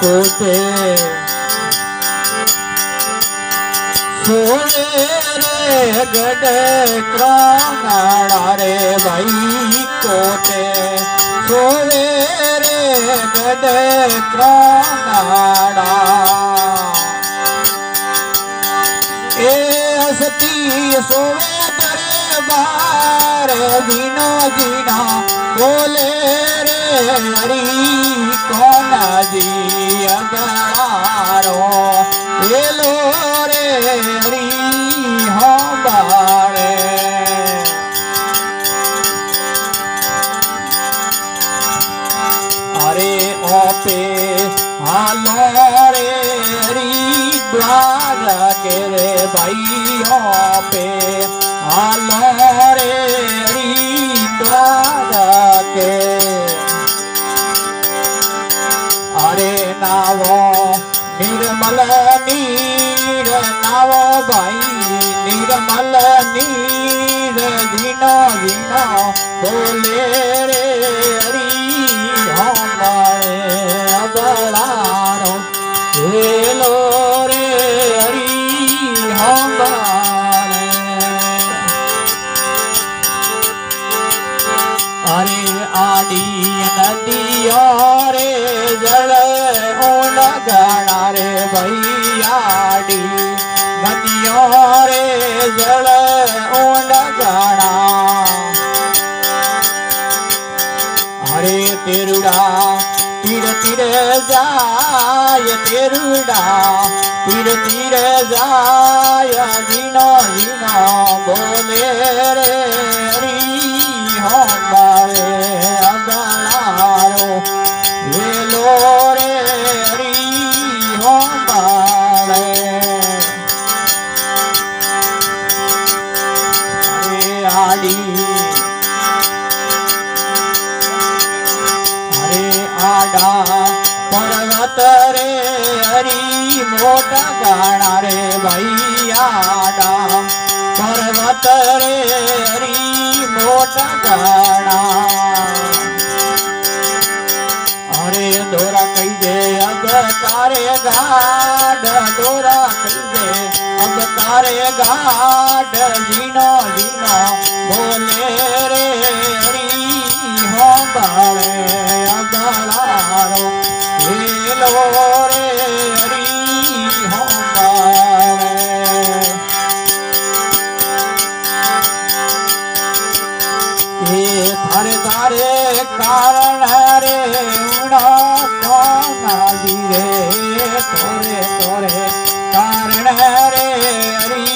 कोटे सोरे रे गड क्रांगाड़ा रे भाई कोटे सोरे रे गड क्रांगाड़ा ए हसती सोवे दरबार दीनो दीना बोले रे हरी कोना जी अगड़ारो एलो रे हरी हम बारे अरे ओपे हालो रे हरी द्वार के रे भाई ओपे हालो रे हरी द्वार के अरे नावो निर्मल नीर नावो भाई निर्मल नीर जीनो जीनो बोले रे हरी हमारे अगड़ारो हेलो रे हरी हमारे अरे आड़ी नदियों रे जल गणा रे भैयाड़ी नदियों रे जल ओंड गणा अरे तेरुड़ा तीर तीर जाय तेरुड़ा तीर तीर जाय जीनो जीनो बोले रे हरी हमारे अगड़ारो हेलो रे हरी हमारे अरे आड़ी अरे आड़ा पर्वत रे हरी मोटा गाना रे भाई आड़ा पर्वत रे हरी मोटा गाना अरे दोरा कही दे अब तारे गाड दोरा कही दे अब तारे गाड जीनो जीनो बोले रे हरी हम बाड़े अगड़ारो हेलो रे हरी हम बाड़े ये थारे थारे कारण रे रे तोरे तोरे कारण रे हरी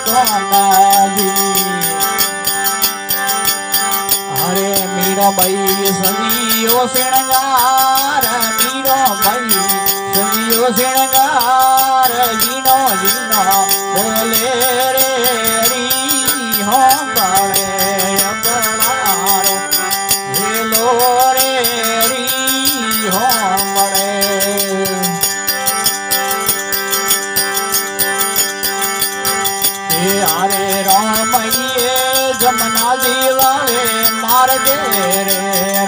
कोना जी अरे मीरो भाई सजियो श्रृंगार मीरो भाई सजियो श्रृंगार जीनो जीनो बोले रे हरी हम बाड़े अगड़ारो हेलो रे हरी हम अरे रामैये जमुना जी वाले मार गे रे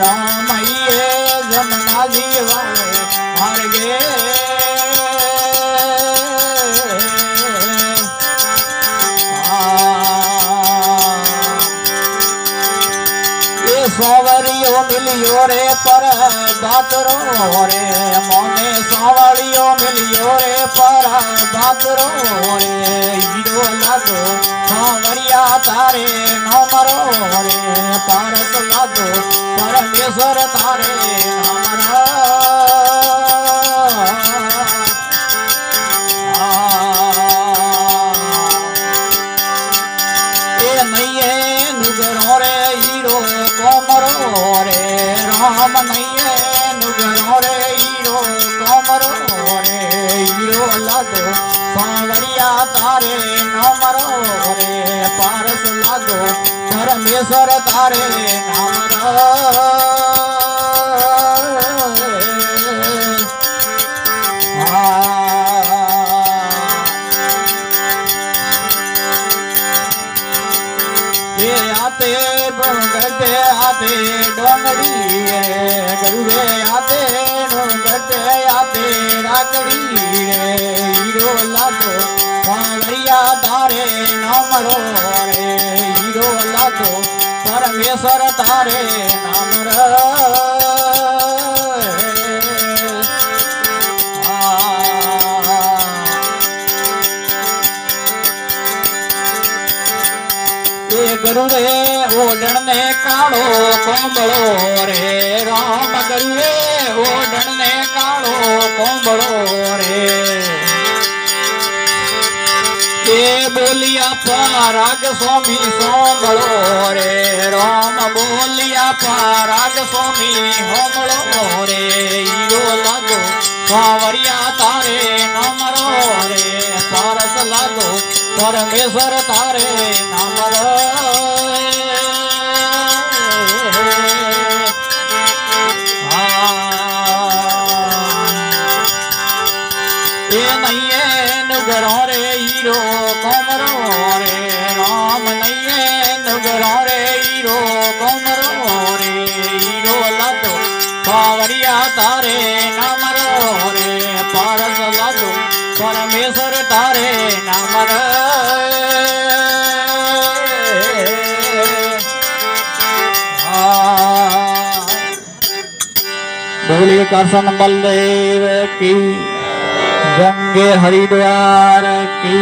रामैये जमुना जी वाले मार गे ये सवरियो मिलियो रे पर बातरो रे मोने सवरियो मिलियो रे पर बातरो रे हीरो लागो सवरिया तारे नमरो रे पारस लागो परमेश्वर तारे नमरो ए नैये नुगरो रे हीरो कोमरो रे राम नैये नुगरो रे हीरो कोमरो रे हीरो लागो सांवरिया तारे नमरो रे पारस लागो परमेश्वर तारे नमरो आते गड्ढे आते डोंगरी गरुड़े आते ઘટે આપે રાખડી રે હીરો લાદો કાંવરિયા તારે નામ રો રે હીરો લાદો પરમેશ્વર તારે નામ गुरु रे ओढ़ण ने काड़ो कोंबड़ो रे राम गुरु रे ओढ़ण ने काड़ो कोंबड़ो रे ये बोलिया पराग स्वामी सोमड़ो रे राम बोलिया पराग स्वामी होमड़ो रे हीरो लागो कांवरिया तारे नामरो रे पारस लागो परमेश्वर तारे नामरो नुगरो रे हीरो कोमरो रे राम नैये नुगरो रे हीरो कोमरो रे हीरो लादो कांवरिया तारे नामरो रे पारस लादो परमेश्वर तारे नामर बोलिए करसन बलदेव की गंगे हरिद्वार की